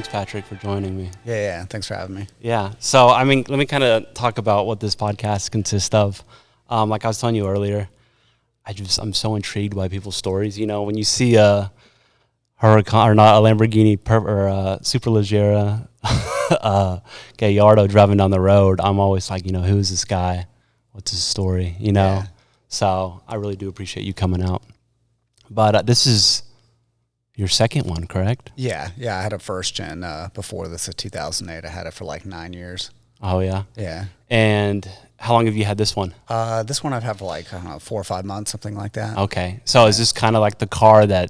thanks, Patrick, for joining me. Yeah. Thanks for having me. Yeah. So, I mean, let me kind of talk about what this podcast consists of. Like I was telling you earlier, I'm so intrigued by people's stories. You know, when you see a Huracan or not a Lamborghini or a Superleggera, Gallardo driving down the road, I'm always like, you know, who's this guy? What's his story? You know. Yeah. So I really do appreciate you coming out. But this is your second one, correct? Yeah. I had a first gen before this in 2008. I had it for like 9 years. Oh, yeah? Yeah. And how long have you had this one? This one I've had for like, I don't know, 4 or 5 months, something like that. Okay. So is this kind of like the car that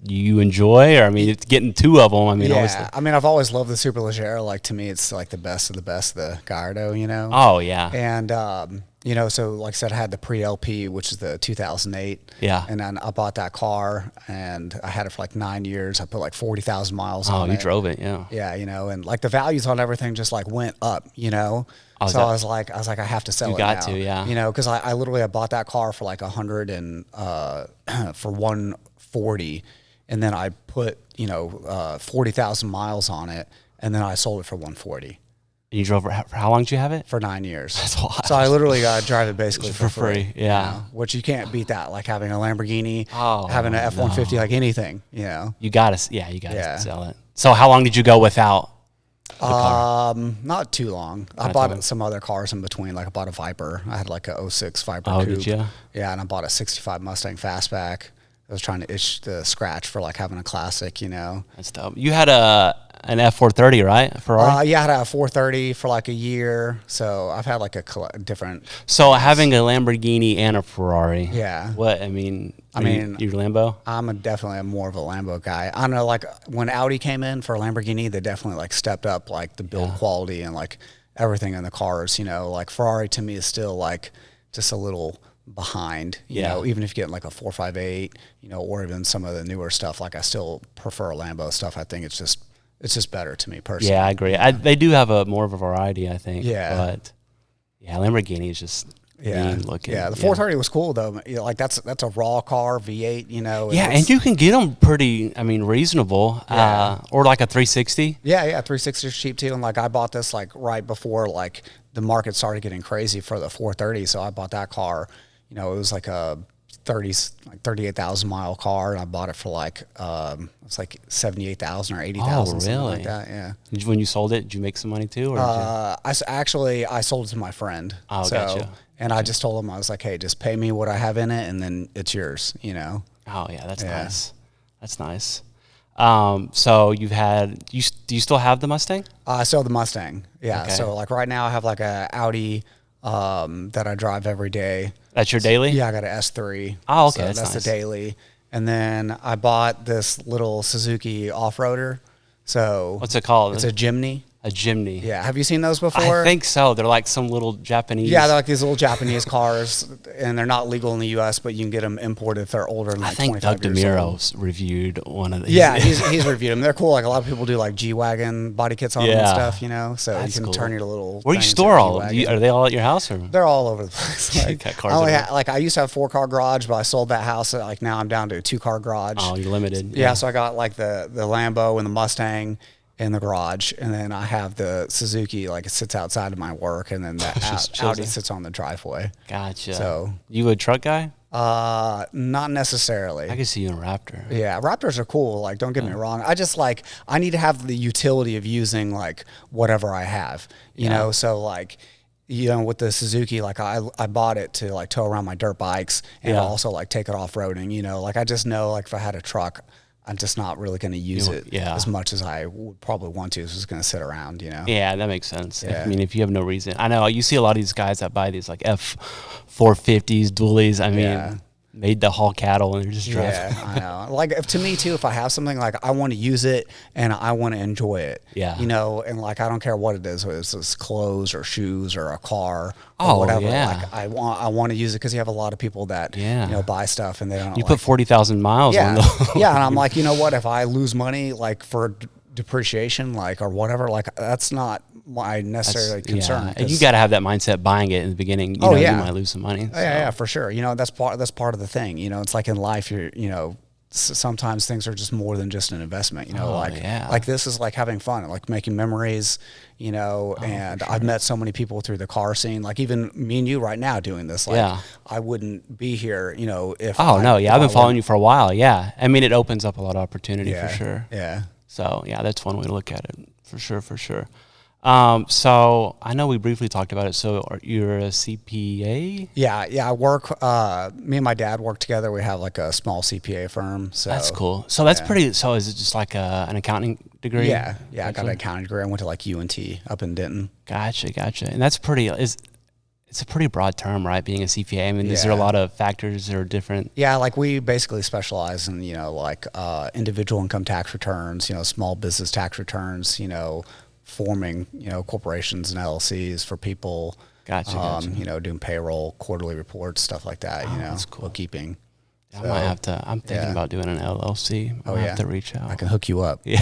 you enjoy? Or, I mean, it's getting two of them. I mean, yeah. I mean, I've always loved the Superleggera. Like, to me, it's like the best of the best, the Gallardo, you know? Oh, yeah. And, you know, so like I said, I had the pre-LP, which is the 2008. Yeah. And then I bought that car, and I had it for like 9 years. I put like 40,000 miles on it. Oh, you drove it, yeah. Yeah, you know, and like the values on everything just like went up, you know? So I was like, I have to sell it now. You got to, yeah. You know, because I literally bought that car for like 100 and for 140, and then I put, you know, 40,000 miles on it, and then I sold it for 140. And you drove for how long did you have it? For 9 years. That's wild. So I literally drive it basically for free. Yeah. You know, which you can't beat that, like having a Lamborghini, having an F-150, like anything, you know. You got to sell it. So how long did you go without the car? Not too long. I bought some other cars in between. Like I bought a Viper. I had like a 06 Viper coupe. Did you? Yeah, and I bought a 65 Mustang Fastback. I was trying to itch the scratch for like having a classic, you know. That's dope. You had an F430, right? Ferrari? Yeah, I had a 430 for like a year. So I've had like a different. So having a Lamborghini and a Ferrari. Yeah. What, I mean, you're Lambo? I'm definitely more of a Lambo guy. I don't know, like when Audi came in for Lamborghini, they definitely like stepped up like the build quality and like everything in the cars, you know. Like Ferrari to me is still like just a little behind, you know, even if you get like a 458, you know, or even some of the newer stuff, like I still prefer Lambo stuff. I think it's just better to me personally. Yeah, I agree. They do have more of a variety, I think. Yeah. But yeah, Lamborghini is just mean looking. Yeah, the 430 was cool though. You know, like that's a raw car, V8, you know. Yeah, and you can get them pretty, I mean, reasonable. Yeah. Or like a 360. Yeah, 360 is cheap too. And like I bought this like right before like the market started getting crazy for the 430. So I bought that car. You know, it was like a 38,000 mile car, and I bought it for like it's like 78,000 or 80,000. Oh, really? Something like that. Yeah. When you sold it, did you make some money too? Or I sold it to my friend. Oh, gotcha. And I just told him, I was like, hey, just pay me what I have in it, and then it's yours. You know. Oh yeah, that's nice. That's nice. So do you still have the Mustang? I still have the Mustang. Yeah. Okay. So like right now I have like a Audi that I drive every day. That's your daily? Yeah, I got an S3. Oh, okay. So that's the nice. daily. And then I bought this little Suzuki off-roader. So what's it called? It's a Jimny. A Jimny. Yeah. Have you seen those before? I think so. They're like some little Japanese. Yeah, they're like these little Japanese cars, and they're not legal in the U.S., but you can get them imported if they're older than like 25 years old. Doug DeMiro's reviewed one of these. Yeah, he's reviewed them. They're cool. Like a lot of people do like G-Wagon body kits on them and stuff, you know? So that's you can turn your little Where do you store all of them? Are they all at your house? Or? They're all over the place. Like, got cars I used to have a 4-car garage, but I sold that house. Like now I'm down to a 2-car garage. Oh, you're limited. Yeah, so I got like the Lambo and the Mustang in the garage, and then I have the Suzuki, like it sits outside of my work, and then the Audi sits on the driveway. Gotcha. So you a truck guy? Not necessarily. I can see you in a Raptor. Yeah, Raptors are cool. Like, don't get me wrong. I just like, I need to have the utility of using like whatever I have, you know? So like, you know, with the Suzuki, like I bought it to like tow around my dirt bikes and also like take it off-roading, you know? Like I just know like if I had a truck, I'm just not really going to use it as much as I would probably want to. It's just going to sit around, you know? Yeah, that makes sense. Yeah. I mean, if you have no reason. I know you see a lot of these guys that buy these like F450s, dualies. I mean, made to haul cattle and they're just driving. Yeah, I know. Like to me too, if I have something, like I want to use it and I want to enjoy it. Yeah. You know, and like I don't care what it is, whether it's clothes or shoes or a car or whatever. Yeah. Like I want to use it because you have a lot of people that you know buy stuff and they don't. You put 40,000 miles on the yeah, and I'm like, you know what? If I lose money like for depreciation, like or whatever, like that's not my necessarily concern. Yeah. And you got to have that mindset buying it in the beginning. You might lose some money. So. Yeah, for sure. You know, that's part of the thing. You know, it's like in life, you know, sometimes things are just more than just an investment, you know, yeah. like this is like having fun, like making memories, you know, and I've met so many people through the car scene, like even me and you right now doing this, like I wouldn't be here, you know, if I've been following you for a while. Yeah. I mean, it opens up a lot of opportunity for sure. Yeah. So yeah, that's one way to look at it for sure. So I know we briefly talked about it. So you're a CPA? Yeah. I work, me and my dad work together. We have like a small CPA firm. So that's cool. So that's pretty, so is it just like an accounting degree? Yeah. I got an accounting degree. I went to like UNT up in Denton. Gotcha. And that's it's a pretty broad term, right? Being a CPA. I mean, is there a lot of factors that are different? Yeah, like we basically specialize in, you know, like individual income tax returns, you know, small business tax returns, you know, forming, you know, corporations and LLCs for people. Gotcha. You know, doing payroll, quarterly reports, stuff like that, you know, that's cool. bookkeeping. I might have to, I'm thinking about doing an LLC. I'll have to reach out. I can hook you up. Yeah.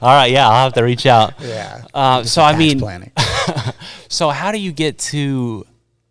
All right. Yeah. I'll have to reach out. Yeah. So, I mean, planning. So how do you get to,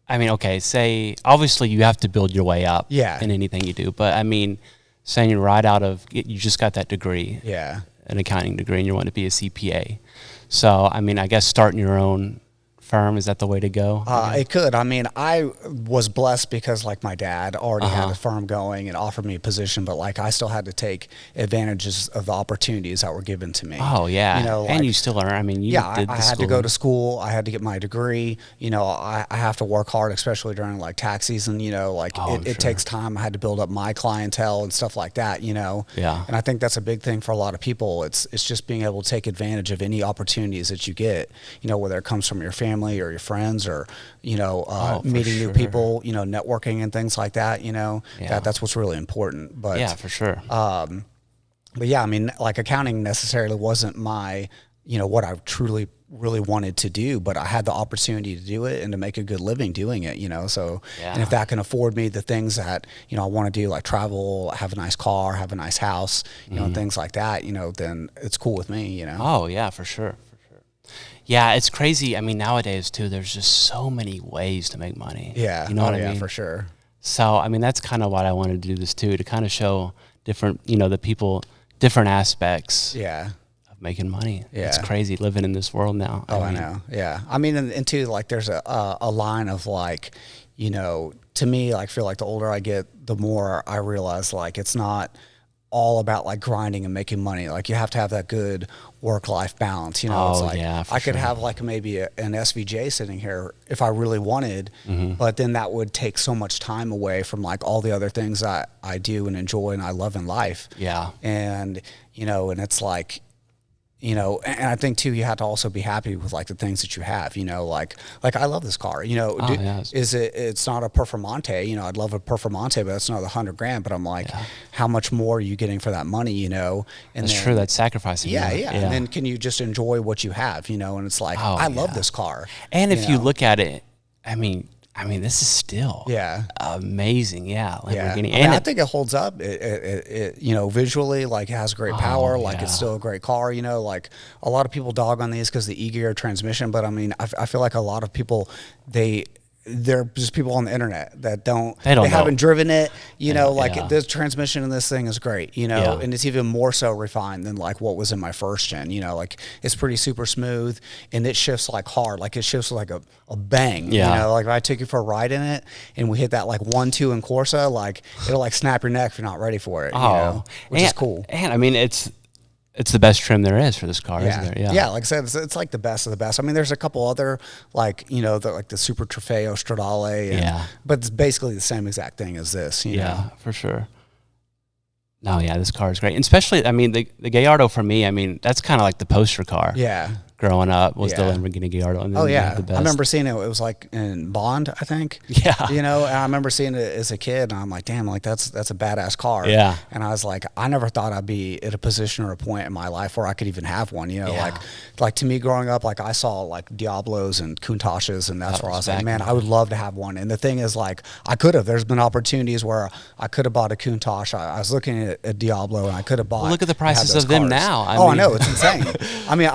I mean, okay, say, obviously you have to build your way up in anything you do, but I mean, saying you're right out of, you just got that degree, an accounting degree, and you want to be a CPA. So, I mean, I guess starting your own firm, is that the way to go? It could. I mean, I was blessed because like my dad already had a firm going and offered me a position, but like I still had to take advantages of the opportunities that were given to me. Oh yeah. You know, like, and you still learn. I mean, you did I had to go to school. I had to get my degree. You know, I have to work hard, especially during like tax season, you know, like it takes time. I had to build up my clientele and stuff like that, you know? Yeah. And I think that's a big thing for a lot of people. It's just being able to take advantage of any opportunities that you get, you know, whether it comes from your family or your friends or, you know, meeting new people, you know, networking and things like that, you know, that's what's really important. But yeah, for sure. But yeah, I mean, like accounting necessarily wasn't my, you know, what I truly really wanted to do, but I had the opportunity to do it and to make a good living doing it, you know, so, and if that can afford me the things that, you know, I want to do, like travel, have a nice car, have a nice house, you know, and things like that, you know, then it's cool with me, you know? Oh yeah, for sure. Yeah, it's crazy. I mean, nowadays too, there's just so many ways to make money. Yeah. You know what I mean? For sure. So, I mean, that's kind of what I wanted to do this too, to kind of show different, you know, the people, different aspects of making money. Yeah. It's crazy living in this world now. I know. Yeah. I mean, and too, like there's a line of like, you know, to me, like feel like the older I get, the more I realize like it's not all about like grinding and making money. Like you have to have that good work-life balance, you know. It's like I could have like maybe an SVJ sitting here if I really wanted, but then that would take so much time away from like all the other things I do and enjoy and I love in life. Yeah. And, you know, and it's like, you know, and I think too, you have to also be happy with like the things that you have, you know, like I love this car, you know, it's not a Performante, you know, I'd love a Performante, but that's another $100,000, but I'm like, how much more are you getting for that money, you know? And that's true. That's sacrificing. Yeah. And then can you just enjoy what you have, you know? And it's like, I love this car. And if you look at it, I mean, this is still amazing. Yeah. Lamborghini. And I think it holds up. It you know, visually, like it has great power. Like it's still a great car, you know, like a lot of people dog on these because the e-gear transmission. But I mean, I feel like a lot of people, they're just people on the internet that they haven't driven it, you know, like the transmission in this thing is great, you know, and it's even more so refined than like what was in my first gen, you know, like it's pretty super smooth and it shifts like hard, like it shifts like a bang, you know, like if I took you for a ride in it and we hit that like 1-2 in Corsa, like it'll like snap your neck if you're not ready for it, you know, which is cool. And I mean, it's the best trim there is for this car, isn't there? Yeah, like I said, it's like the best of the best. I mean, there's a couple other, like, you know, like the Super Trofeo Stradale. But it's basically the same exact thing as this, you know? For sure. No, this car is great. And especially, I mean, the Gallardo for me, I mean, that's kind of like the poster car. Yeah. Growing up was the Lamborghini Gallardo. And then the best. I remember seeing it. It was like in Bond, I think. Yeah. You know, and I remember seeing it as a kid, and I'm like, damn, like that's a badass car. Yeah. And I was like, I never thought I'd be at a position or a point in my life where I could even have one. You know, like to me growing up, like I saw like Diablos and Countaches, and that's where I was like, man, I would love to have one. And the thing is, like, I could have. There's been opportunities where I could have bought a Countach. I was looking at a Diablo, and I could have bought. Well, look at the prices of them now. I know, it's insane. I mean,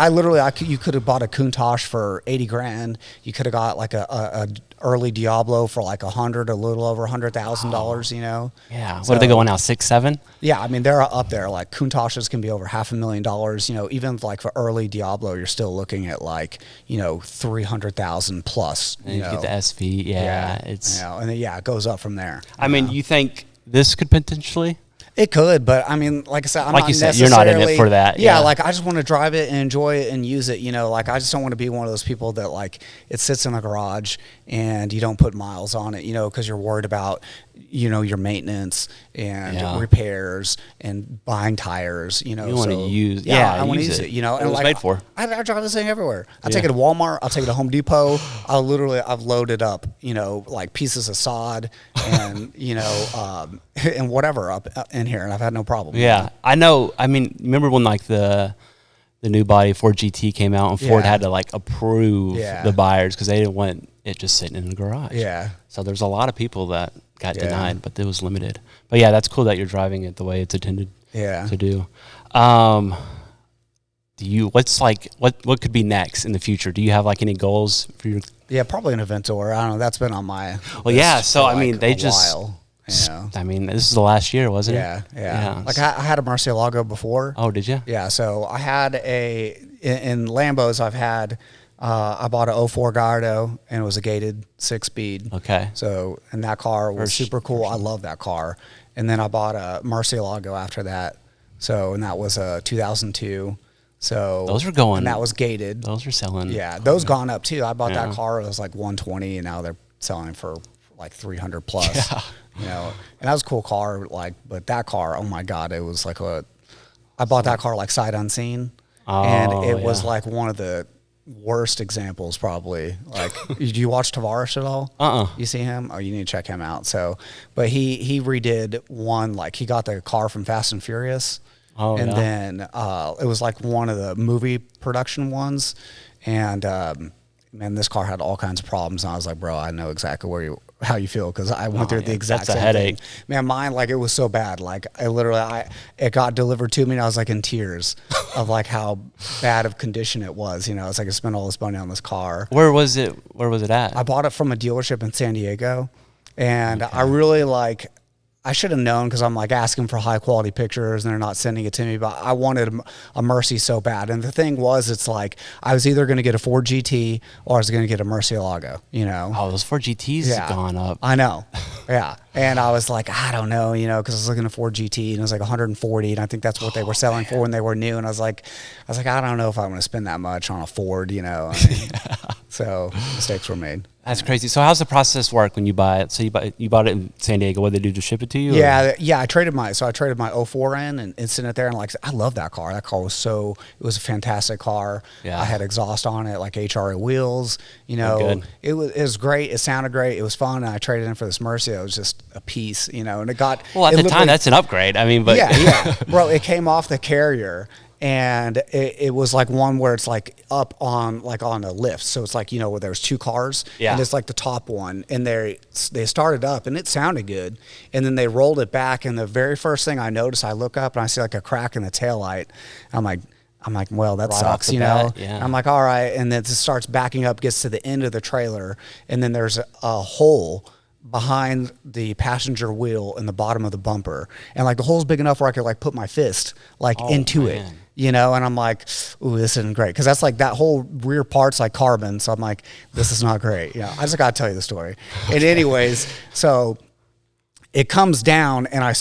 you could have bought a Countach for $80,000. You could have got like a early Diablo for like a little over $100,000, you know? Yeah. So, What are they going now? 6, 7? yeah, I mean, they're up there. Like Countach's can be over $500,000. You know, even like for early Diablo, you're still looking at like, you know, 300,000 plus. And you get the SV. Yeah. It's, you know, and then, yeah, it goes up from there. I mean, you think this could potentially? It could, but I mean, like I said, I'm like not you said, necessarily, you're not in it for that. Yeah, like I just want to drive it and enjoy it and use it. You know, like I just don't want to be one of those people that like it sits in the garage and you don't put miles on it. You know, because you're worried about, you know, your maintenance and repairs and buying tires. You know, you want to use. I want to use it. You know, and like made for. I drive this thing everywhere. I take it to Walmart. I'll take it to Home Depot. I've loaded up, you know, like pieces of sod and you know, and whatever up in here, and I've had no problem. Yeah, I know. I mean, remember when like the new body Ford GT came out and Ford had to like approve the buyers because they didn't want it just sitting in the garage. Yeah. So there's a lot of people that got denied, but it was limited. But yeah, that's cool that you're driving it the way it's intended to do. What could be next in the future? Do you have like any goals for your? Yeah, probably an Aventor. I don't know. That's been on my. Well, yeah. So I mean, they just. While. Yeah. I mean, this is the last year, wasn't it? Yeah. Like I had a Murcielago before. Oh, did you? Yeah. So I had in Lambos, I've had, I bought a 04 Gallardo and it was a gated 6-speed. Okay. So, and that car was super cool. I love that car. And then I bought a Murcielago after that. So, and that was a 2002. So those were going. And that was gated. Those were selling. Yeah. Those gone up too. I bought that car. It was like 120 and now they're selling for like 300 plus. Yeah. You know, and that was a cool car, like, but that car, oh my God, it was like I bought that car like sight unseen, and it was like one of the worst examples probably. Like, do you watch Tavares at all? You see him? Oh, you need to check him out. So, but he redid one, like he got the car from Fast and Furious, then it was like one of the movie production ones, and man, this car had all kinds of problems, and I was like, bro, I know exactly how you feel because I went through the exact same headache thing. Man, mine, like, it was so bad. Like, it got delivered to me, and I was like in tears of like how bad of condition it was. You know, it's like I spent all this money on this car. Where was it at? I bought it from a dealership in San Diego, and I really like. I should have known because I'm like asking for high quality pictures and they're not sending it to me, but I wanted a Mercy so bad. And the thing was, it's like I was either going to get a Ford GT or I was going to get a Murcielago, you know? Oh, those Ford GTs have gone up. I know. Yeah. And I was like, I don't know, you know, because I was looking at Ford GT and it was like 140, and I think that's what they were selling for when they were new. And I was like, I don't know if I'm going to spend that much on a Ford, you know? I mean, so mistakes were made. That's crazy. So how's the process work when you buy it? So you bought it in San Diego. What did they do to ship it to you? Yeah, I traded my 04 in and sent it there, and like I love that car. That car was it was a fantastic car. Yeah. I had exhaust on it, like HRA wheels. You know, it was great. It sounded great. It was fun, and I traded in for this Mercy. It was just a piece, you know, and it got at the time that's an upgrade. I mean, but yeah, bro, it came off the carrier. And it was like one where it's like up on a lift. So it's like, you know, where there's two cars and it's like the top one, and they started up and it sounded good. And then they rolled it back. And the very first thing I noticed, I look up and I see like a crack in the taillight. I'm like, well, that sucks, you know? Yeah. I'm like, all right. And then it starts backing up, gets to the end of the trailer. And then there's a hole behind the passenger wheel in the bottom of the bumper. And like the hole's big enough where I could like put my fist like into it. You know, and I'm like, ooh, this isn't great. Because that's like that whole rear part's like carbon. So I'm like, this is not great. You know, I just got to tell you the story. And anyways, so it comes down and I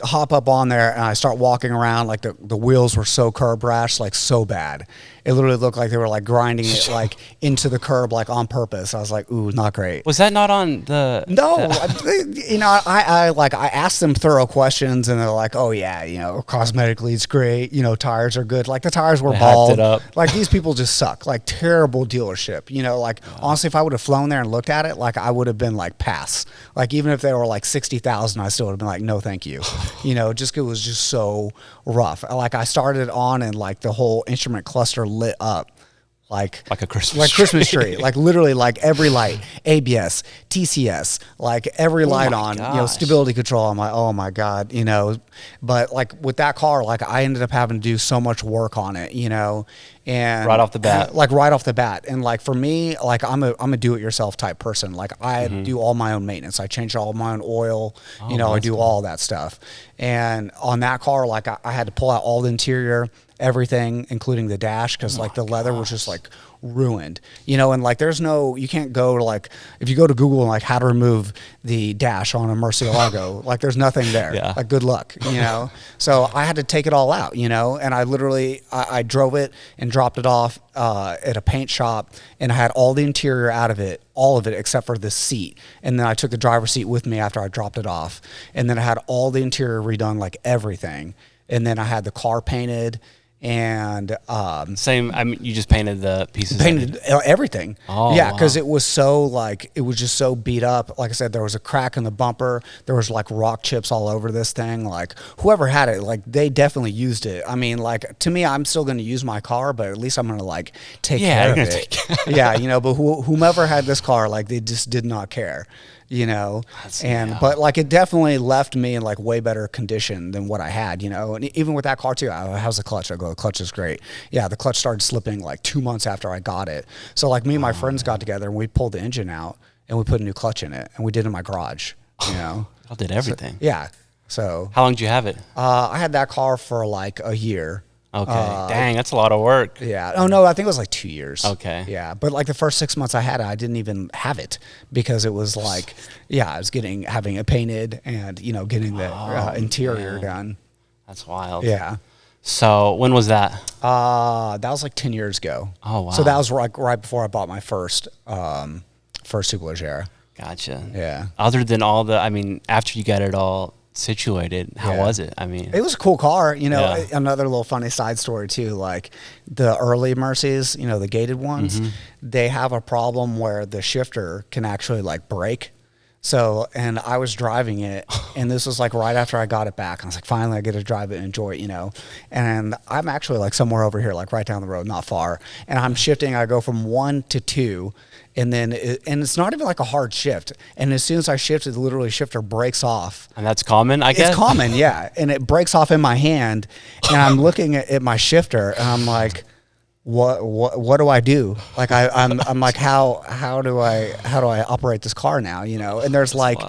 hop up on there and I start walking around. Like the wheels were so curb rash, like so bad. It literally looked like they were like grinding it like into the curb, like on purpose. I was like, ooh, not great. Was that not on the? No, you know, I asked them thorough questions and they're like, oh yeah, you know, cosmetically it's great. You know, tires are good. Like the tires were bald. Like these people just suck. Like terrible dealership. You know, like honestly, if I would have flown there and looked at it, like I would have been like pass. Like even if they were like 60,000, I still would have been like, no, thank you. You know, just it was just so rough. Like I started on and like the whole instrument cluster lit up like a Christmas tree, like literally like every light, ABS, TCS, like every light on, stability control. I'm like, oh my God, but like with that car, like I ended up having to do so much work on it, and right off the bat, and like for me, like I'm a do-it-yourself type person. Like I do all my own maintenance. I change all my own oil, I do all that stuff. And on that car, like I had to pull out all the interior, everything, including the dash, because like the leather was just like ruined, and like you can't go to like, if you go to Google and like how to remove the dash on a Murcielago, like there's nothing there. Yeah. Like good luck, So I had to take it all out, and I literally, I drove it and dropped it off at a paint shop, and I had all the interior out of it, all of it except for the seat. And then I took the driver's seat with me after I dropped it off. And then I had all the interior redone, like everything. And then I had the car painted. And same. I mean, you just painted the pieces. Painted everything. Oh, yeah, because wow. it was so like, it was just so beat up. Like I said, there was a crack in the bumper. There was like rock chips all over this thing. Like whoever had it, like they definitely used it. I mean, like to me, I'm still going to use my car, but at least I'm going to like take care of it. Yeah, but whomever had this car, like they just did not care. But like it definitely left me in like way better condition than what I had, and even with that car too, how's the clutch? I go, the clutch is great. Yeah, the clutch started slipping like 2 months after I got it. So like me and my friends got together and we pulled the engine out and we put a new clutch in it, and we did it in my garage, Y'all did everything. So how long did you have it? I had that car for like a year. Okay. Dang, that's a lot of work. Yeah. Oh no, I think it was like 2 years. Okay. Yeah, but like the first 6 months I had it, I didn't even have it because it was like, I was having it painted and getting the interior done. That's wild. Yeah. So when was that? That was like 10 years ago. Oh wow. So that was like right before I bought my first Superleggera. Gotcha. Yeah. Other than after you got it all situated, how was it? I mean, it was a cool car. Another little funny side story too, like the early Mercies, the gated ones, they have a problem where the shifter can actually like break. So, and I was driving it, and this was like right after I got it back. And I was like, finally, I get to drive it and enjoy it, And I'm actually like somewhere over here, like right down the road, not far. And I'm shifting. I go from 1 to 2, and then it's not even like a hard shift. And as soon as I shift, it literally shifter breaks off. And that's common, I guess. It's common, yeah. And it breaks off in my hand, and I'm looking at my shifter, and I'm like, what do I do? Like I'm like, how do I operate this car now? And there's like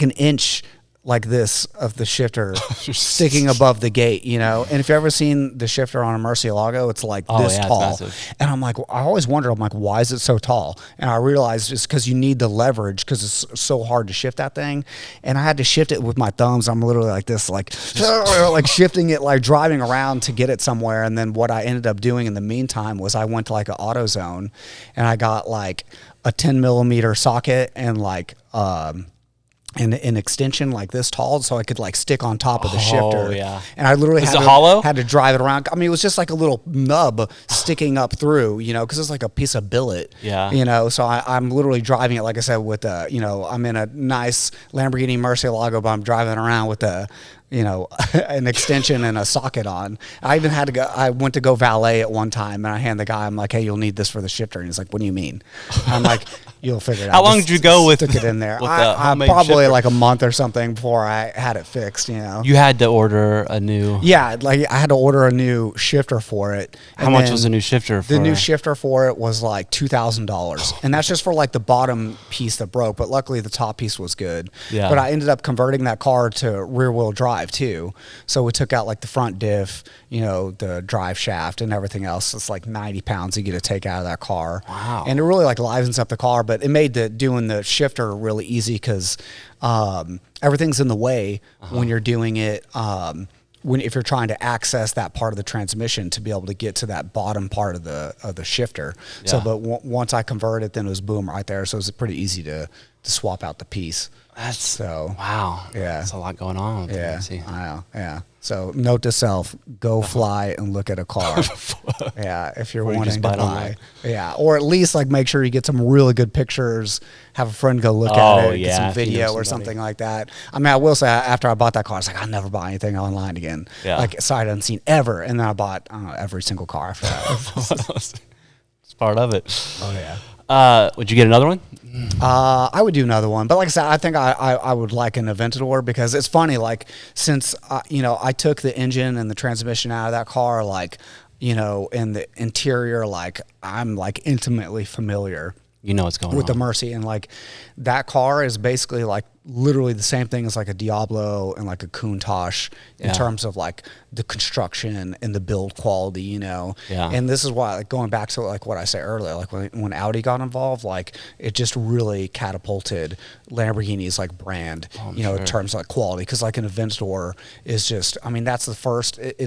an inch like this of the shifter sticking above the gate, and if you've ever seen the shifter on a Murcielago, it's like this tall. And I'm like, I always wonder, I'm like, why is it so tall? And I realized it's because you need the leverage, because it's so hard to shift that thing. And I had to shift it with my thumbs. I'm literally like this, like shifting it, like driving around to get it somewhere. And then what I ended up doing in the meantime was I went to like an AutoZone, and I got like a 10 millimeter socket and like an extension like this tall, so I could like stick on top of the shifter. Yeah. And I literally had to drive it around. I mean, it was just like a little nub sticking up through, because it's like a piece of billet. Yeah. So I'm literally driving it, like I said, with I'm in a nice Lamborghini Murcielago, but I'm driving around with an extension and a socket on. I even had to go, I went to go valet at one time, and I hand the guy, I'm like, hey, you'll need this for the shifter. And he's like, what do you mean? I'm like, you'll figure it out. How long did you go with stick it in there? I probably like a month or something before I had it fixed, You had to order a new... Yeah, like I had to order a new shifter for it. How much was the new shifter for? The new shifter for it was like $2,000. And that's just for like the bottom piece that broke, but luckily the top piece was good. Yeah. But I ended up converting that car to rear wheel drive too. So we took out like the front diff, the drive shaft and everything else. It's like 90 pounds you get to take out of that car. Wow. And it really like livens up the car, but it made doing the shifter really easy because everything's in the way when you're doing it. If you're trying to access that part of the transmission to be able to get to that bottom part of the shifter. Yeah. So, but once I converted, then it was boom right there. So it was pretty easy to swap out the piece. Wow. Yeah. That's a lot going on. Yeah. I know. Yeah. So note to self, go fly and look at a car. Yeah. If you're wanting to buy. Yeah. Or at least like make sure you get some really good pictures, have a friend go look at it, get some video or something like that. I mean, I will say after I bought that car, I was like, I'll never buy anything online again. Yeah. Like sight unseen ever. And then I bought, I don't know, every single car after that. part of it. Oh yeah. Would you get another one? I would do another one, but like I said, I think I would like an Aventador because it's funny. Like since I took the engine and the transmission out of that car, like in the interior, like I'm like intimately familiar. You know what's going on with the Mercy, and like that car is basically like literally the same thing as like a Diablo and like a Countach in terms of like the construction and the build quality, Yeah. And this is why, like going back to like what I said earlier, like when Audi got involved, like it just really catapulted Lamborghini's like brand, in terms of like quality. Because like an Aventador is just, I mean, that's the first. It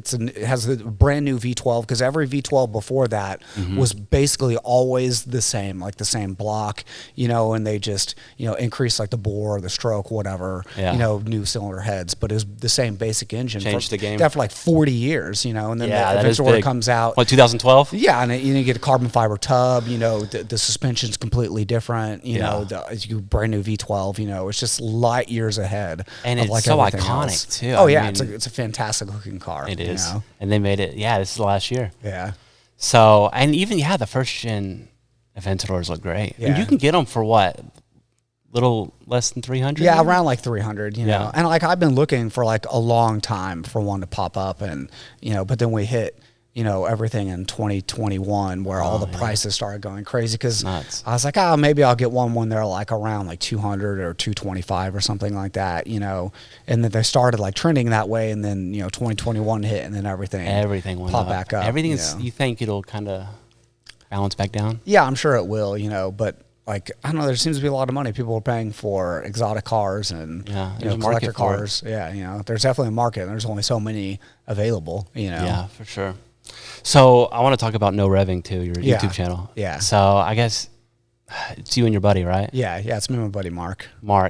has the brand new V12 because every V12 before that was basically always the same, like the same block, and they just increased like the bore, the stroke, whatever, new cylinder heads, but it's the same basic engine. Changed the game. For like 40 years, and then the that is Aventador big. comes out. What, 2012? Yeah, and you get a carbon fiber tub. The suspension's completely different. The brand new V12. It's just light years ahead. And of it's like so everything iconic else. too. Oh yeah, it's a fantastic looking car. It is, and they made it. Yeah, this is the last year. Yeah. So, and even the first gen Aventadors look great. Yeah. And you can get them for what? Little less than 300? Yeah, around like 300, Yeah. And like I've been looking for like a long time for one to pop up, and but then we hit everything in 2021 where all the prices started going crazy because I was like, maybe I'll get one when they're like around like 200 or 225 or something like that, and then they started like trending that way, and then 2021 hit, and then everything went popped up. back up. Everything is, you think it'll kind of balance back down? Yeah, I'm sure it will, but like, I don't know, there seems to be a lot of money people are paying for exotic cars and collector cars. Yeah, there's definitely a market, and there's only so many available, Yeah, for sure. So I want to talk about No Revving too, your YouTube channel. Yeah. So I guess it's you and your buddy, right? Yeah, it's me and my buddy Mark.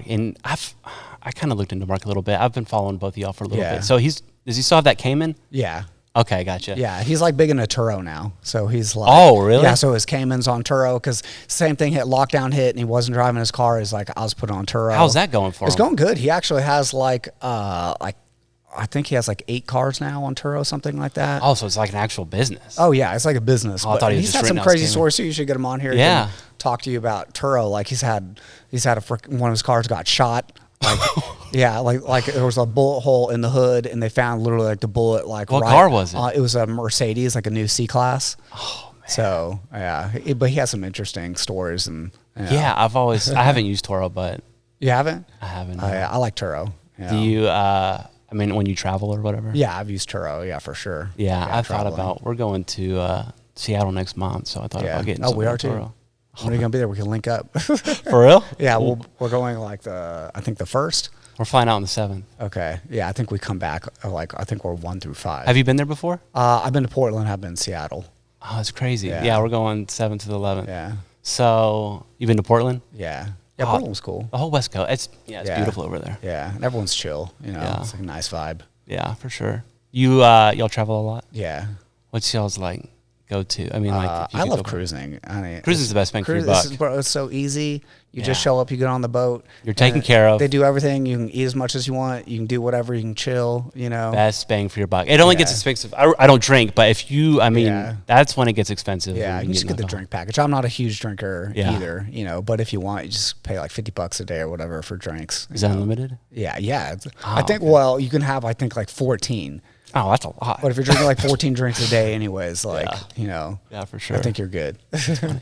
And I kind of looked into Mark a little bit. I've been following both of y'all for a little bit. So does he still have that Cayman? Yeah. Okay, gotcha. Yeah, he's like big into Turo now. So he's like, oh, really? Yeah, so his Cayman's on Turo because same thing lockdown hit, and he wasn't driving his car. He's like, I was put on Turo. How's that going for him? It's going good. He actually has like I think he has like 8 cars now on Turo, something like that. Oh, so it's like an actual business. Oh yeah, it's like a business. I thought he was he's just had some written out crazy his stories too. You should get him on here. Yeah. He can talk to you about Turo. Like he's had one of his cars got shot. Like, yeah, like there was a bullet hole in the hood, and they found literally like the bullet. Like, what car was it? It was a Mercedes, like a new C-Class. Oh man. So yeah, but he has some interesting stories, and yeah, I haven't used Turo, but you haven't. I haven't. Oh yeah, I like Turo. Do you? I mean, when you travel or whatever. Yeah, I've used Turo. Yeah, for sure. Yeah, I thought about. We're going to Seattle next month, so I thought about getting. Oh, we are Too. When are you gonna be there? We can link up. For real? Yeah, we're going like I think the 1st. We're flying out on the 7th. Okay. Yeah, I think we come back I think we're 1 through 5. Have you been there before? I've been to Portland. I've been in Seattle. Oh, that's crazy. Yeah. We're going 7th to the 11th. Yeah. So you've been to Portland? Yeah. Yeah, Portland was cool. The whole West Coast. It's beautiful over there. Yeah, and everyone's chill. It's like a nice vibe. Yeah, for sure. You y'all travel a lot? Yeah. What's y'all's like go to? I mean, like I love cruising. Cruising's the best bang for your buck. It's so easy. You just show up, you get on the boat. You're taken care of. They do everything. You can eat as much as you want. You can do whatever. You can chill. Best bang for your buck. It only gets expensive. I don't drink, but if you, that's when it gets expensive. Yeah, you just get the drink package. I'm not a huge drinker either. But if you want, you just pay like $50 a day or whatever for drinks. Is that unlimited? Yeah. I think. Well, you can have like 14. Oh, that's a lot. But if you're drinking like 14 drinks a day anyways, yeah, for sure. I think you're good.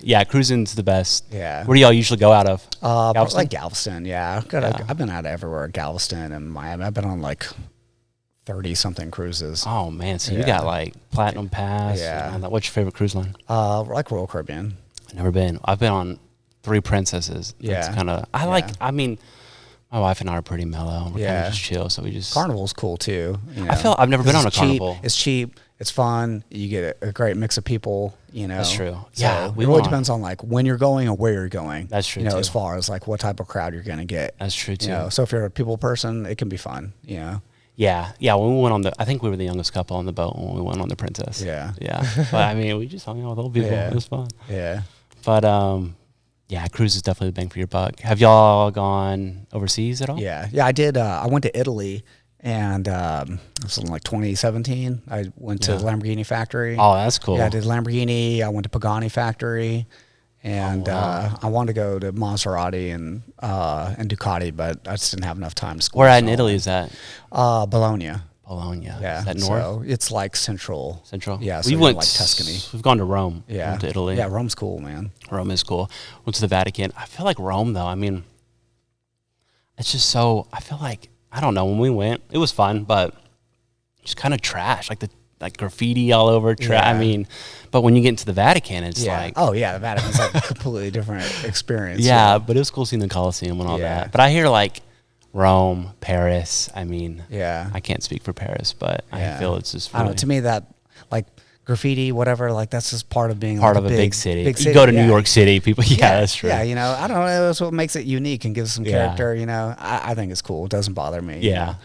Yeah, cruising's the best. Yeah. Where do y'all usually go out of? Galveston? Like Galveston, yeah. I've been out everywhere, Galveston and Miami. I've been on like 30-something cruises. Oh, man. So you got like Platinum Pass. Yeah. What's your favorite cruise line? Like Royal Caribbean. I've never been. I've been on 3 Princesses. Yeah. It's kind of, my wife and I are pretty mellow. We're kind of just chill, so we just... Carnival's cool, too. I feel I've never been on a carnival. It's cheap. It's fun. You get a great mix of people, That's true. So it really depends on, like, when you're going and where you're going. That's true, too. As far as, like, what type of crowd you're going to get. That's true, too. So if you're a people person, it can be fun, Yeah. When we went I think we were the youngest couple on the boat when we went on the Princess. Yeah. But, we just hung out with old people. It was fun. Yeah. But, yeah, cruise is definitely the bang for your buck. Have y'all gone overseas at all? Yeah, I did. I went to Italy, And it was in like 2017. I went to the Lamborghini factory. Oh, that's cool. Yeah, I did Lamborghini. I went to Pagani factory. And I wanted to go to Maserati and Ducati, but I just didn't have enough time to squeeze. Where at in Italy is that? Bologna. Bologna. Yeah. Is that north? So it's like central. Central? Yeah. So we went like Tuscany. We've gone to Rome. Yeah. Went to Italy. Yeah, Rome's cool, man. Rome is cool. Went to the Vatican. I feel like Rome, though, I mean, it's just so, I feel like, I don't know, when we went, it was fun, but just kind of trash. Like graffiti all over. I mean, but when you get into the Vatican, it's like... Oh, yeah, the Vatican's like a completely different experience. Yeah, but it was cool seeing the Colosseum and all that. But I hear, like, Rome, Paris, I mean... Yeah. I can't speak for Paris, but I feel it's just really... I don't know, to me, that, like, graffiti, whatever, like, that's just part of being part like of a big city. Big city. You go to New York City, people... Yeah, that's true. Yeah, you know, I don't know, that's what makes it unique and gives some character, you know. I think it's cool. It doesn't bother me. Yeah,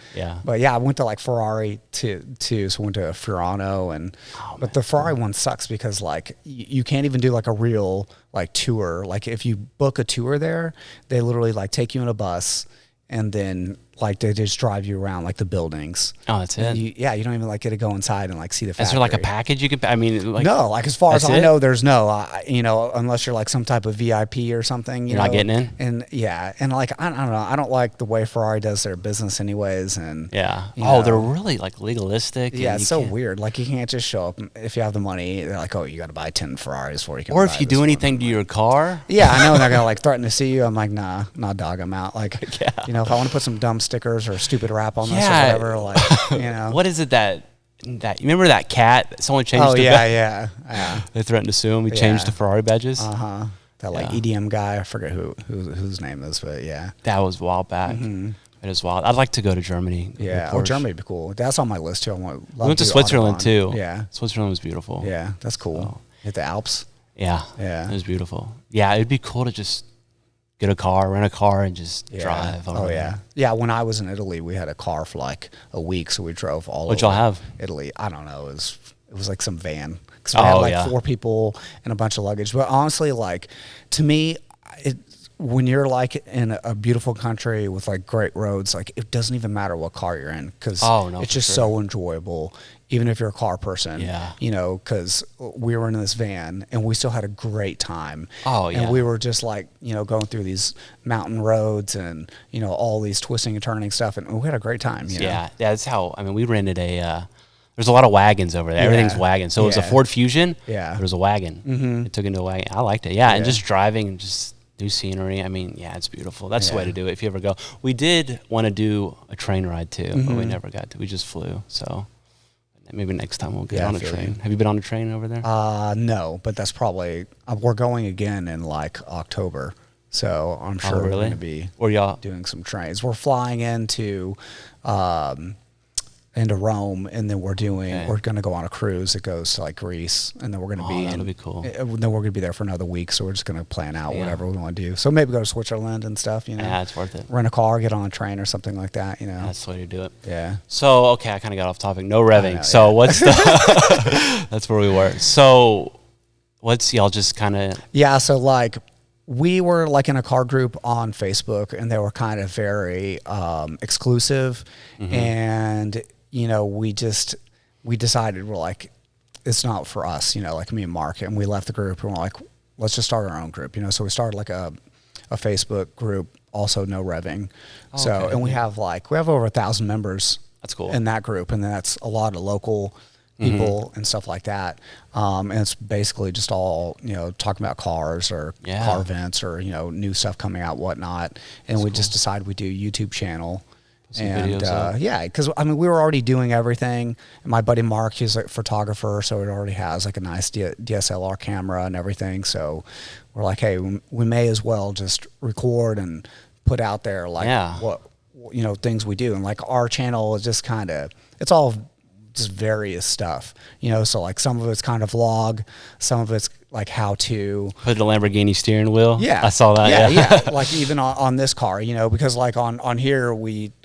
But yeah, I went to like Ferrari too, so I went to Furano, and but the Ferrari one sucks because like you can't even do like a real like tour. Like if you book a tour there, they literally like take you in a bus and then like they just drive you around like the buildings. Oh, that's it. You don't even like get to go inside and like see the factory. Is there like a package you could? I mean, like no, like as far as I know, there's no. You know, unless you're like some type of VIP or something. You're not getting in. And like I don't know. I don't like the way Ferrari does their business, anyways. And they're really like legalistic. Yeah, it's so weird. Like you can't just show up if you have the money. They're like, oh, you got to buy 10 Ferraris before you can. Or if you do anything to your car. Yeah, I know they're gonna like threaten to sue you. I'm like, nah, dog, I'm out. Like, you know, if I want to put some dumb stickers or stupid rap on this or whatever, like, you know. What is it that you remember that cat that someone changed? Oh yeah. They threatened to sue him. He changed the Ferrari badges. That like EDM guy, I forget whose name is, but yeah. That was a while back. It is wild. I'd like to go to Germany. Yeah, Germany would be cool. That's on my list too. We went to Switzerland too. Yeah, Switzerland was beautiful. Yeah, that's cool. So. Hit the Alps. Yeah, it was beautiful. Yeah, it'd be cool to just get a car, rent a car, and just drive. Yeah. When I was in Italy, we had a car for like a week, so we drove all What'd y'all have? Italy. I don't know. It was like some van because we had like 4 people and a bunch of luggage. But honestly, like to me, when you're like in a beautiful country with like great roads, like it doesn't even matter what car you're in because it's just so enjoyable. Even if you're a car person, you know, because we were in this van and we still had a great time. And we were just like, you know, going through these mountain roads and, you know, all these twisting and turning stuff. And we had a great time. You know? Yeah, that's how, I mean, we rented there's a lot of wagons over there. Everything's wagon. So it was a Ford Fusion. Yeah. There was a wagon. It took into a wagon. I liked it. Yeah. And just driving and just new scenery. I mean, it's beautiful. That's the way to do it if you ever go. We did want to do a train ride too, but we never got to. We just flew. So maybe next time we'll get on a train. Have you been on a train over there? No, but that's probably we're going again in like October, so I'm sure we're going to be doing some trains. We're flying into Rome, and then we're going to go on a cruise that goes to like Greece, and then we're going to be that'll be cool. Then we're going to be there for another week, so we're just going to plan out whatever we want to do. So maybe go to Switzerland and stuff, you know. Yeah, it's worth it. Rent a car, get on a train or something like that, you know. That's the way to do it. Yeah. So, okay, I kind of got off topic. No revving. So what's the, that's where we were. So what's y'all just kind of. Yeah, so like we were like in a car group on Facebook, and they were kind of very exclusive, and you know, we decided we're like, it's not for us, you know, like me and Mark, and we left the group and we're like, let's just start our own group, you know. So we started like a Facebook group, also no revving. We have over 1,000 members. That's cool. In that group, and that's a lot of local people and stuff like that. And it's basically just all, you know, talking about cars or car events or, you know, new stuff coming out, whatnot. And we just decided we'd do a YouTube channel. Because I mean, we were already doing everything. And my buddy Mark, he's a photographer, so it already has like a nice DSLR camera and everything. So we're like, hey, we may as well just record and put out there what, you know, things we do. And like our channel is just kind of, it's all just various stuff, you know. So like some of it's kind of vlog, some of it's like how to put the Lamborghini steering wheel. Yeah, I saw that. Yeah. Like even on this car, you know, because like on here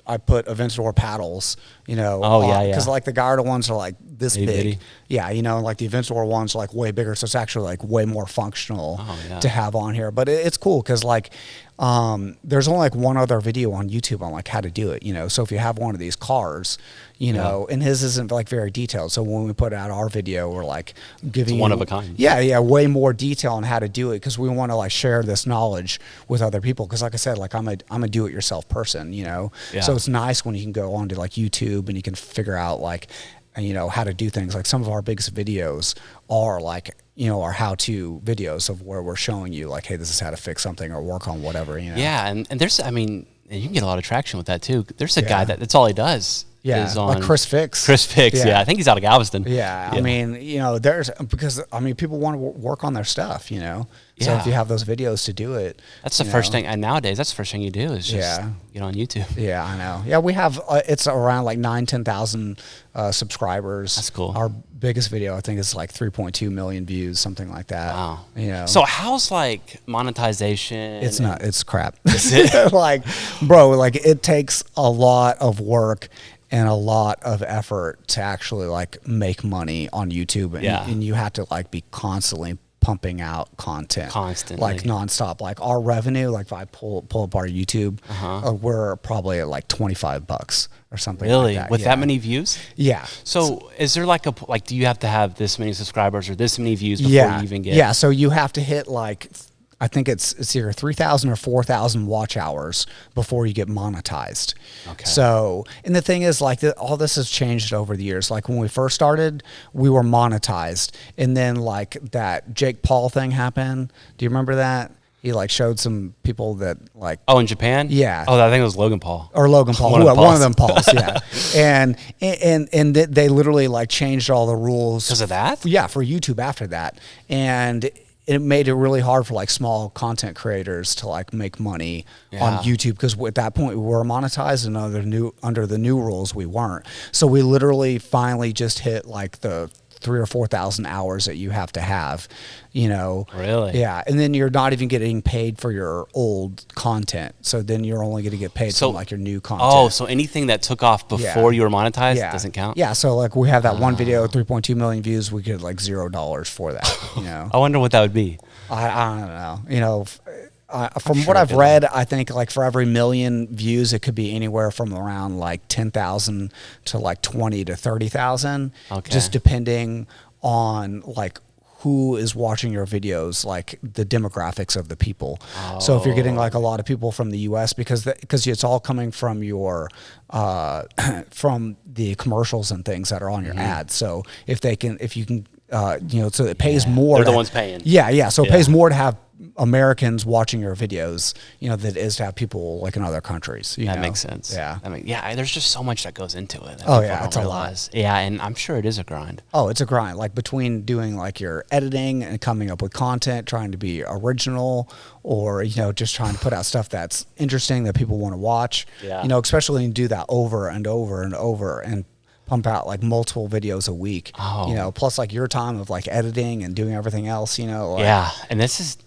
I put Aventador paddles, you know. Because like the Gallardo ones are like this Itty big. bitty. Yeah, you know, like the Aventador one's like way bigger, so it's actually like way more functional to have on here. But it's cool because like there's only like one other video on YouTube on like how to do it, you know. So if you have one of these cars, you know, and his isn't like very detailed. So when we put out our video, we're like giving one of a kind. Yeah, way more detail on how to do it because we want to like share this knowledge with other people. Because like I said, like I'm a do-it-yourself person, you know. So it's nice when you can go onto like YouTube and you can figure out like, you know, how to do things. Like some of our biggest videos are like, you know, our how-to videos of where we're showing you like, hey, this is how to fix something or work on whatever, you know. Yeah, and there's, I mean, and you can get a lot of traction with that too. There's a guy that's all he does. Yeah, is on like Chris Fix. Chris Fix, yeah. I think he's out of Galveston. Yeah, I mean, you know, because I mean, people want to work on their stuff, you know. So if you have those videos to do it, that's the first thing. And nowadays, that's the first thing you do is just get on YouTube. Yeah, I know. Yeah, we have it's around like 10,000 subscribers. That's cool. Our biggest video, I think, is like 3.2 million views, something like that. Wow. You know. So how's like monetization? It's not. It's crap. Is it? Like, bro, like it takes a lot of work and a lot of effort to actually like make money on YouTube, and you have to like be constantly pumping out content like nonstop. Like our revenue, like if I pull up our YouTube, we're probably at like $25 or something. Really? Like that. With that many views? Yeah. So is there like do you have to have this many subscribers or this many views before you even get? Yeah. So you have to hit like, I think it's either 3,000 or 4,000 watch hours before you get monetized. Okay. So, and the thing is, like, all this has changed over the years. Like when we first started, we were monetized, and then like that Jake Paul thing happened. Do you remember that? He like showed some people that like. Oh, in Japan? Yeah. Oh, I think it was Logan Paul. Or Logan Paul. One of them Pauls. Yeah. and they literally like changed all the rules because of that. Yeah, for YouTube after that, and it made it really hard for like small content creators to like make money on YouTube, because at that point we were monetized, and under the new rules we weren't. So we literally finally just hit like the 3,000 or 4,000 hours that you have to have, you know. Really? Yeah. And then you're not even getting paid for your old content. So then you're only going to get paid from like your new content. Oh, so anything that took off before you were monetized doesn't count? Yeah. So like we have that one video, 3.2 million views. We get like $0 for that, you know. I wonder what that would be. I don't know. You know, from what I've read, I think like for every million views, it could be anywhere from around like 10,000 to like 20 to 30,000, just depending on like who is watching your videos, like the demographics of the people. So if you're getting like a lot of people from the U.S., because it's all coming from your from the commercials and things that are on your ads. So if you can, you know, so it pays more. They're the ones paying. Yeah. So it pays more to have Americans watching your videos, you know, than it is to have people like in other countries. That makes sense. Yeah. There's just so much that goes into it. It's a lot. Yeah, and I'm sure it is a grind. Oh, it's a grind. Like between doing like your editing and coming up with content, trying to be original, or, you know, just trying to put out stuff that's interesting that people want to watch. Yeah. You know, especially when you do that over and over and over and pump out like multiple videos a week. You know, plus like your time of like editing and doing everything else, you know. Like, and this is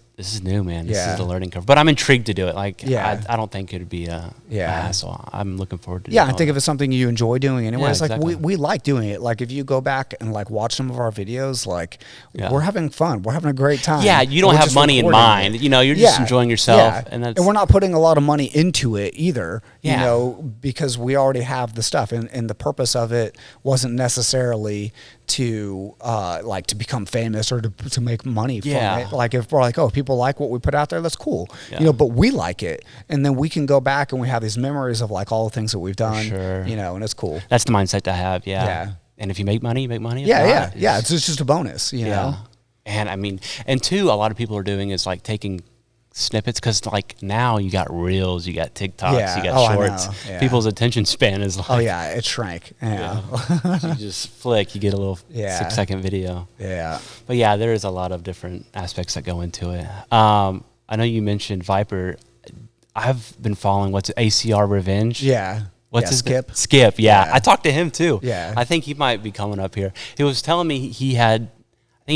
new, man. This is the learning curve. But I'm intrigued to do it. Like, I don't think it'd be a hassle. I'm looking forward to doing it. I think if it's something you enjoy doing anyways, exactly. like we like doing it. Like if you go back and like watch some of our videos, like we're having fun. We're having a great time. Yeah, you don't have money in mind. You know, you're just enjoying yourself. And we're not putting a lot of money into it either, you know, because we already have the stuff. And the purpose of it wasn't necessarily to like to become famous or to make money from it. Like if we're like, oh, people like what we put out there, that's cool. You know, but we like it, and then we can go back and we have these memories of like all the things that we've done. You know, and it's cool. That's the mindset to have. Yeah. And if you make money, you make money. Yeah. It's just a bonus. You know. And I mean, and two, a lot of people are doing is like taking snippets, because like now you got reels, you got TikToks, you got shorts. People's attention span is like, it shrank. You just flick, you get a little 6-second video. But there is a lot of different aspects that go into it. I know you mentioned Viper. I've been following what's ACR Revenge. What's his Skip? Skip. I talked to him too. I think he might be coming up here. He was telling me I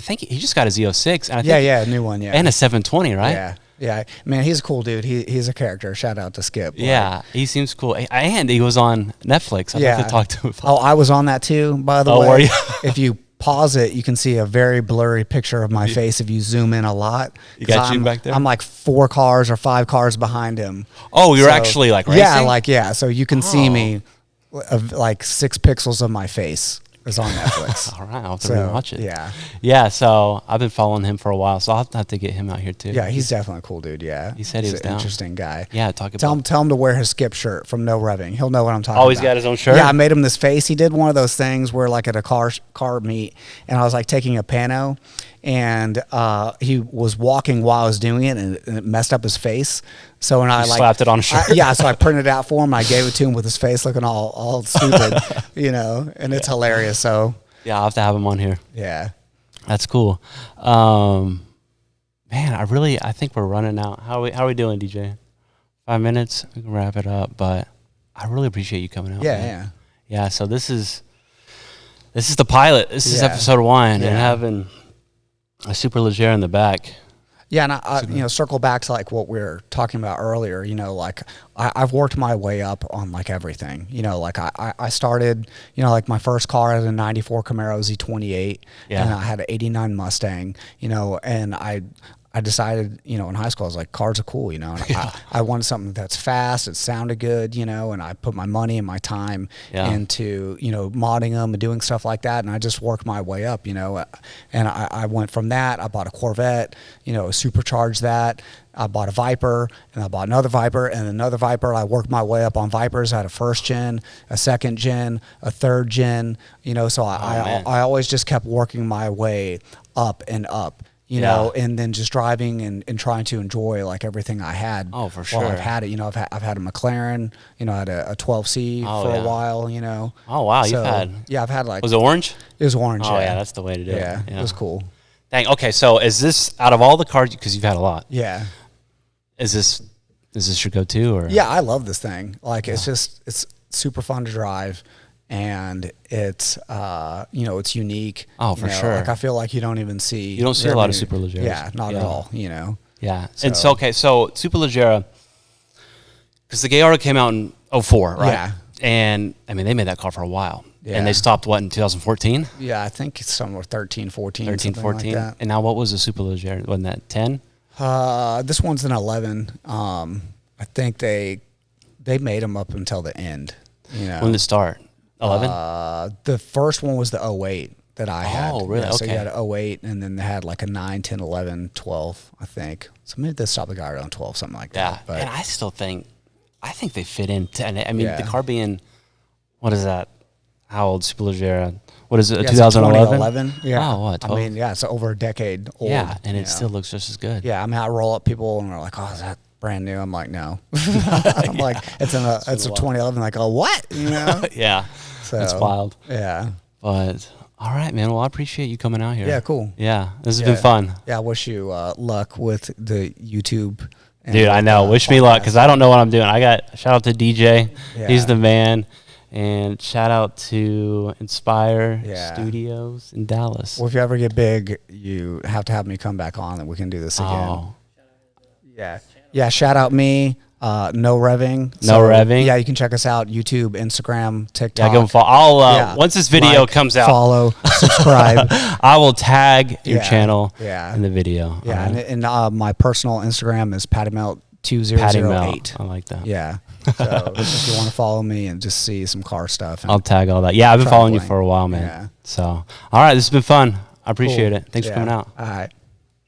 think he just got a Z06, and I think a new one, and a 720, right? Yeah, man, he's a cool dude. He's a character. Shout out to Skip. Yeah, he seems cool. And he was on Netflix. I'd like to talk to him. Oh, I was on that too, by the way. Were you? If you pause it, you can see a very blurry picture of my face if you zoom in a lot. You got you back there? I'm like 4 cars or 5 cars behind him. Oh, you're actually like racing? Yeah, so you can see me of like 6 pixels of my face. Is on Netflix. All right, I'll have to watch it. Yeah. So I've been following him for a while, so I'll have to get him out here too. Yeah, he's definitely a cool dude. Yeah, he said he was an interesting guy. Yeah, tell him to wear his Skip shirt from No Revving. He'll know what I'm talking about. Oh, he's got his own shirt. Yeah, I made him this face. He did one of those things where like at a car meet, and I was like taking a pano, and he was walking while I was doing it, and it messed up his face. So when I slapped it on a shirt. So I printed it out for him. I gave it to him with his face looking all stupid, and it's hilarious. So. Yeah, I'll have to have him on here. Yeah. That's cool. Man, I think we're running out. How are we doing, DJ? 5 minutes? We can wrap it up, but I really appreciate you coming out. Yeah. Yeah, so this is the pilot. This is episode 1 and having a Superleggera in the back. Yeah, and I circle back to like what we were talking about earlier. Like I've worked my way up on like everything. Like I started, like my first car had a '94 Camaro Z28, and I had an '89 Mustang. And I decided, in high school, I was like, cars are cool, and I wanted something that's fast, it sounded good, and I put my money and my time into, modding them and doing stuff like that, and I just worked my way up, and I went from that, I bought a Corvette, supercharged that, I bought a Viper, and I bought another Viper, and another Viper. I worked my way up on Vipers. I had a 1st gen, a 2nd gen, a 3rd gen, so I always just kept working my way up and up. And then just driving and trying to enjoy like everything I had. Oh, for sure. While I've had it, I've had a McLaren. I had a 12C for a while. Oh wow, so, you've had. Yeah, I've had like. Was it orange? It was orange. Oh yeah, that's the way to do it. Yeah, it was cool. Dang. Okay, so is this out of all the cars because you've had a lot? Yeah. Is this your go-to or? Yeah, I love this thing. Like it's super fun to drive. And it's it's unique. Oh, for sure. Like I feel like you don't see a lot of Superleggeras. Yeah, not at all. Yeah, and so Superleggera, because the Gallardo came out in 04, right? Yeah. And I mean they made that car for a while. Yeah. And they stopped in 2014? Yeah, I think it's somewhere 13, 14. 13, 14. Like that. And now what was the Superleggera? Wasn't that 10? This one's an 11. I think they made them up until the end. When did it start? 11? The first one was the 08 that I had. Oh, really? So you had 08, and then they had like a 9, 10, 11, 12, I think. So maybe they stopped the Gallardo on 12, something like that. Yeah, and I think they fit in 10. I mean, the car being, what is that? How old Superleggera? What is it, 2011? 2011, yeah. Oh, what, 12? I mean, yeah, it's over a decade old. Yeah, and it still looks just as good. Yeah, I mean, I roll up people, and they're like, oh, is that brand new? I'm like, no. I'm like, it's a 2011. Like, oh, what? Yeah. So, that's wild. Yeah. But, all right, man. Well, I appreciate you coming out here. Yeah, cool. Yeah, this has been fun. Yeah, I wish you luck with the YouTube. Dude, I know. Wish me luck because I don't know what I'm doing. Shout out to DJ. Yeah. He's the man. And shout out to Inspire Studios in Dallas. Well, if you ever get big, you have to have me come back on and we can do this again. Oh. Yeah. Yeah, shout out me. No Revving. No Revving. Yeah, you can check us out. YouTube, Instagram, TikTok. Yeah, go follow. Once this video comes out, follow, subscribe. I will tag your channel in the video. Yeah, right. and my personal Instagram is PattyMelt2008. I like that. Yeah. So if you want to follow me and just see some car stuff. I'll tag all that. Yeah, I've been following you for a while, man. Yeah. So, all right, this has been fun. I appreciate it. Thanks for coming out. All right.